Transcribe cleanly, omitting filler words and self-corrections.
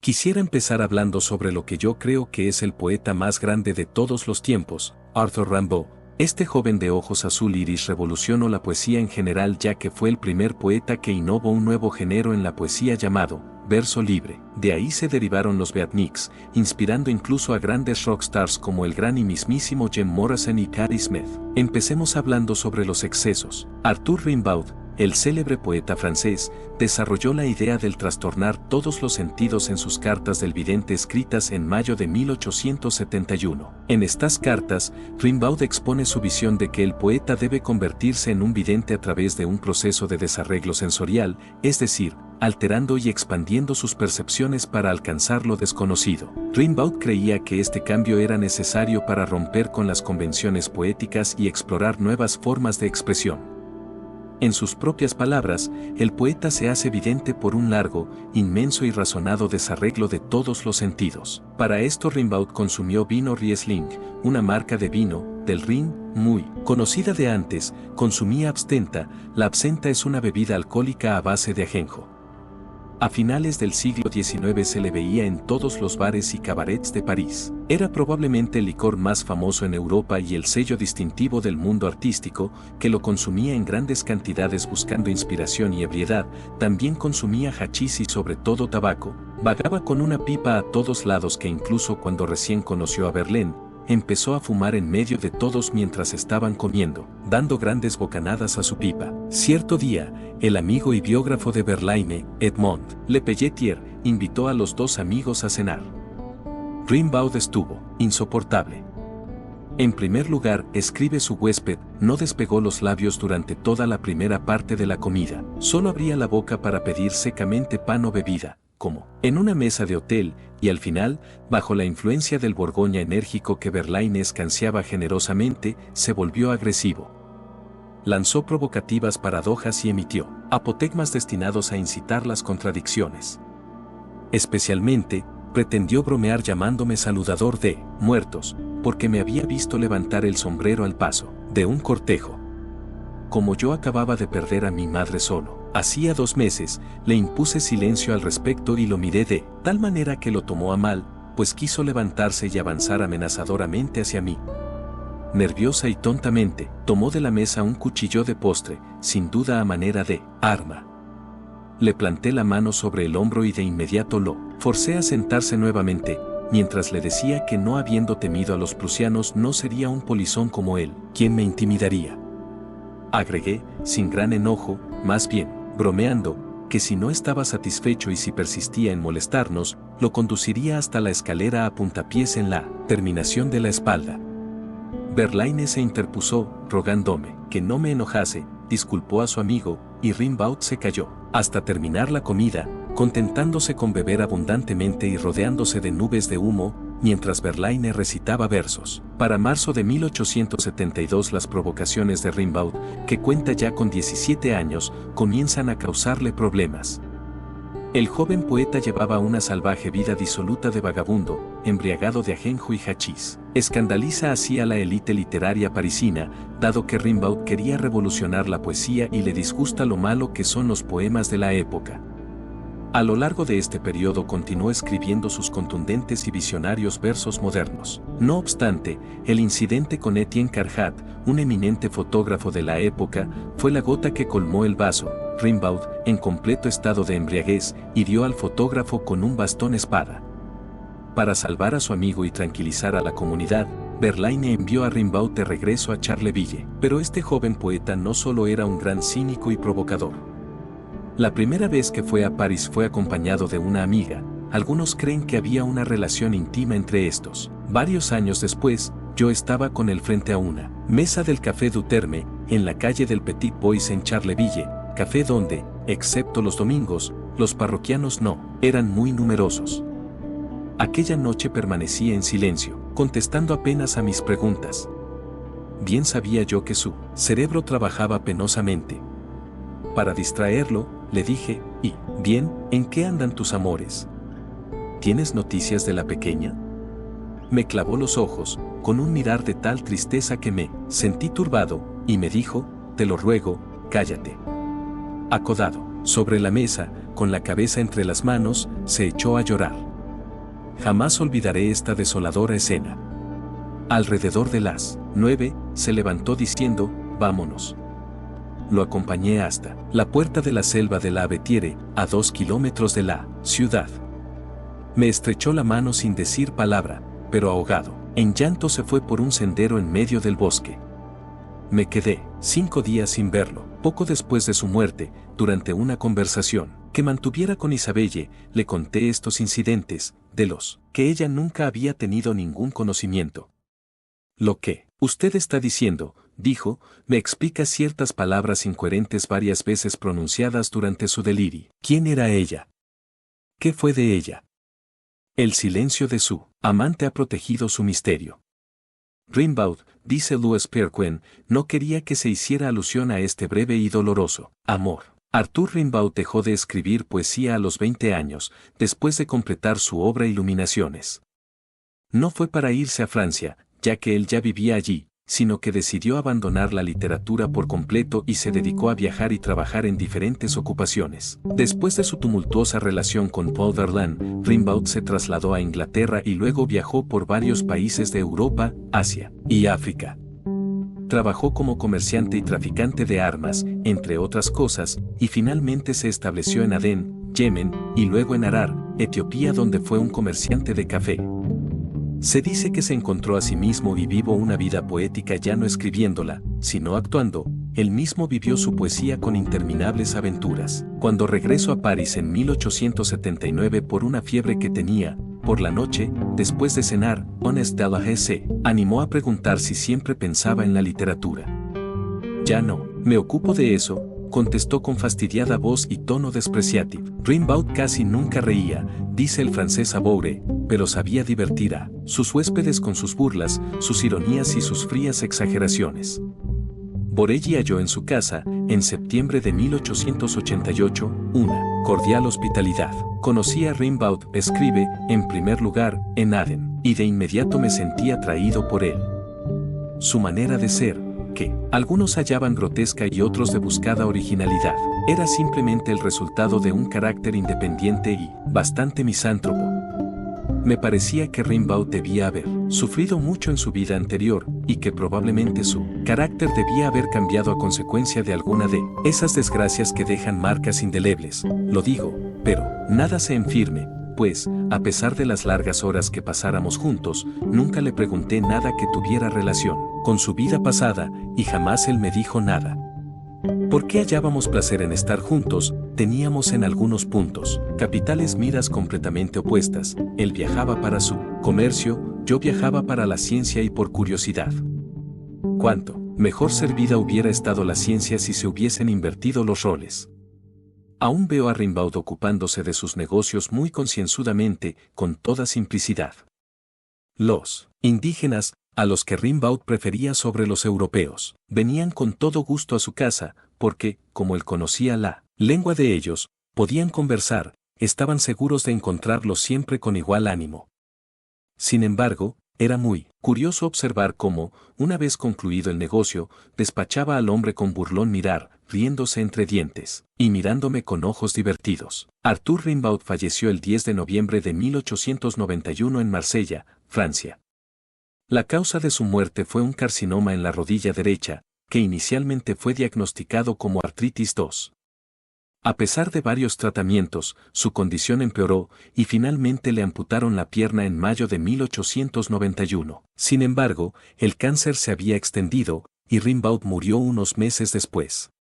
Quisiera empezar hablando sobre lo que yo creo que es el poeta más grande de todos los tiempos, Arthur Rimbaud. Este joven de ojos azul iris revolucionó la poesía en general, ya que fue el primer poeta que innovó un nuevo género en la poesía llamado verso libre. De ahí se derivaron los beatniks, inspirando incluso a grandes rockstars como el gran y mismísimo Jim Morrison y Patti Smith. Empecemos hablando sobre los excesos. Arthur Rimbaud, el célebre poeta francés, desarrolló la idea del trastornar todos los sentidos en sus cartas del vidente escritas en mayo de 1871. En estas cartas, Rimbaud expone su visión de que el poeta debe convertirse en un vidente a través de un proceso de desarreglo sensorial, es decir, alterando y expandiendo sus percepciones para alcanzar lo desconocido. Rimbaud creía que este cambio era necesario para romper con las convenciones poéticas y explorar nuevas formas de expresión. En sus propias palabras, el poeta se hace vidente por un largo, inmenso y razonado desarreglo de todos los sentidos. Para esto Rimbaud consumió vino Riesling, una marca de vino, del Rhin, muy conocida de antes. Consumía absenta. La absenta es una bebida alcohólica a base de ajenjo. A finales del siglo XIX se le veía en todos los bares y cabarets de París. Era probablemente el licor más famoso en Europa y el sello distintivo del mundo artístico, que lo consumía en grandes cantidades buscando inspiración y ebriedad. También consumía hachís y sobre todo tabaco. Vagaba con una pipa a todos lados, que incluso cuando recién conoció a Verlaine, empezó a fumar en medio de todos mientras estaban comiendo, dando grandes bocanadas a su pipa. Cierto día, el amigo y biógrafo de Verlaine, Edmond Lepelletier, invitó a los dos amigos a cenar. Rimbaud estuvo insoportable. En primer lugar, escribe su huésped, no despegó los labios durante toda la primera parte de la comida, solo abría la boca para pedir secamente pan o bebida, como en una mesa de hotel, y al final, bajo la influencia del Borgoña enérgico que Verlaine escanciaba generosamente, se volvió agresivo. Lanzó provocativas paradojas y emitió apotegmas destinados a incitar las contradicciones. Especialmente, pretendió bromear llamándome saludador de muertos, porque me había visto levantar el sombrero al paso de un cortejo. Como yo acababa de perder a mi madre solo hacía 2 meses, le impuse silencio al respecto y lo miré de tal manera que lo tomó a mal, pues quiso levantarse y avanzar amenazadoramente hacia mí. Nerviosa y tontamente, tomó de la mesa un cuchillo de postre, sin duda a manera de arma. Le planté la mano sobre el hombro y de inmediato lo forcé a sentarse nuevamente, mientras le decía que no habiendo temido a los prusianos no sería un polizón como él quien me intimidaría. Agregué, sin gran enojo, más bien bromeando, que si no estaba satisfecho y si persistía en molestarnos, lo conduciría hasta la escalera a puntapiés en la terminación de la espalda. Verlaine se interpuso, rogándome que no me enojase, disculpó a su amigo, y Rimbaud se calló, hasta terminar la comida, contentándose con beber abundantemente y rodeándose de nubes de humo, mientras Verlaine recitaba versos. Para marzo de 1872 las provocaciones de Rimbaud, que cuenta ya con 17 años, comienzan a causarle problemas. El joven poeta llevaba una salvaje vida disoluta de vagabundo, embriagado de ajenjo y hachís. Escandaliza así a la élite literaria parisina, dado que Rimbaud quería revolucionar la poesía y le disgusta lo malo que son los poemas de la época. A lo largo de este periodo continuó escribiendo sus contundentes y visionarios versos modernos. No obstante, el incidente con Etienne Carhat, un eminente fotógrafo de la época, fue la gota que colmó el vaso. Rimbaud, en completo estado de embriaguez, hirió al fotógrafo con un bastón espada. Para salvar a su amigo y tranquilizar a la comunidad, Verlaine envió a Rimbaud de regreso a Charleville. Pero este joven poeta no solo era un gran cínico y provocador. La primera vez que fue a París fue acompañado de una amiga. Algunos creen que había una relación íntima entre estos. Varios años después, yo estaba con él frente a una mesa del Café du Terme, en la calle del Petit Bois en Charleville, café donde, excepto los domingos, los parroquianos no eran muy numerosos. Aquella noche permanecí en silencio, contestando apenas a mis preguntas. Bien sabía yo que su cerebro trabajaba penosamente. Para distraerlo, le dije, «¿Y, bien, en qué andan tus amores? ¿Tienes noticias de la pequeña?» Me clavó los ojos, con un mirar de tal tristeza que me sentí turbado, y me dijo, «Te lo ruego, cállate». Acodado sobre la mesa, con la cabeza entre las manos, se echó a llorar. Jamás olvidaré esta desoladora escena. Alrededor de las 9, se levantó diciendo, vámonos. Lo acompañé hasta la puerta de la selva de la Abetiere, a 2 kilómetros de la ciudad. Me estrechó la mano sin decir palabra, pero ahogado en llanto se fue por un sendero en medio del bosque. Me quedé 5 días sin verlo. Poco después de su muerte, durante una conversación que mantuviera con Isabelle, le conté estos incidentes, de los que ella nunca había tenido ningún conocimiento. Lo que usted está diciendo, dijo, me explica ciertas palabras incoherentes varias veces pronunciadas durante su delirio. ¿Quién era ella? ¿Qué fue de ella? El silencio de su amante ha protegido su misterio. Rimbaud, dice Louis Perquin, no quería que se hiciera alusión a este breve y doloroso amor. Arthur Rimbaud dejó de escribir poesía a los 20 años, después de completar su obra Iluminaciones. No fue para irse a Francia, ya que él ya vivía allí, sino que decidió abandonar la literatura por completo y se dedicó a viajar y trabajar en diferentes ocupaciones. Después de su tumultuosa relación con Paul Verlaine, Rimbaud se trasladó a Inglaterra y luego viajó por varios países de Europa, Asia y África. Trabajó como comerciante y traficante de armas, entre otras cosas, y finalmente se estableció en Adén, Yemen, y luego en Harar, Etiopía, donde fue un comerciante de café. Se dice que se encontró a sí mismo y vivió una vida poética ya no escribiéndola, sino actuando. Él mismo vivió su poesía con interminables aventuras. Cuando regresó a París en 1879 por una fiebre que tenía, por la noche, después de cenar, Honest de la se animó a preguntar si siempre pensaba en la literatura. Ya no, me ocupo de eso, contestó con fastidiada voz y tono despreciativo. Rimbaud casi nunca reía, dice el francés Aboure, pero sabía divertir a sus huéspedes con sus burlas, sus ironías y sus frías exageraciones. Borelli halló en su casa, en septiembre de 1888, una cordial hospitalidad. Conocí a Rimbaud, escribe, en primer lugar, en Adén, y de inmediato me sentí atraído por él. Su manera de ser, que algunos hallaban grotesca y otros de buscada originalidad, era simplemente el resultado de un carácter independiente y bastante misántropo. Me parecía que Rimbaud debía haber sufrido mucho en su vida anterior, y que probablemente su carácter debía haber cambiado a consecuencia de alguna de esas desgracias que dejan marcas indelebles. Lo digo, pero nada se enfirme, pues, a pesar de las largas horas que pasáramos juntos, nunca le pregunté nada que tuviera relación con su vida pasada, y jamás él me dijo nada. ¿Por qué hallábamos placer en estar juntos? Teníamos en algunos puntos capitales miras completamente opuestas. Él viajaba para su comercio, yo viajaba para la ciencia y por curiosidad. Cuánto mejor servida hubiera estado la ciencia si se hubiesen invertido los roles. Aún veo a Rimbaud ocupándose de sus negocios muy concienzudamente, con toda simplicidad. Los indígenas, a los que Rimbaud prefería sobre los europeos, venían con todo gusto a su casa, porque, como él conocía la lengua de ellos, podían conversar, estaban seguros de encontrarlo siempre con igual ánimo. Sin embargo, era muy curioso observar cómo, una vez concluido el negocio, despachaba al hombre con burlón mirar, riéndose entre dientes, y mirándome con ojos divertidos. Arthur Rimbaud falleció el 10 de noviembre de 1891 en Marsella, Francia. La causa de su muerte fue un carcinoma en la rodilla derecha, que inicialmente fue diagnosticado como artritis 2. A pesar de varios tratamientos, su condición empeoró y finalmente le amputaron la pierna en mayo de 1891. Sin embargo, el cáncer se había extendido y Rimbaud murió unos meses después.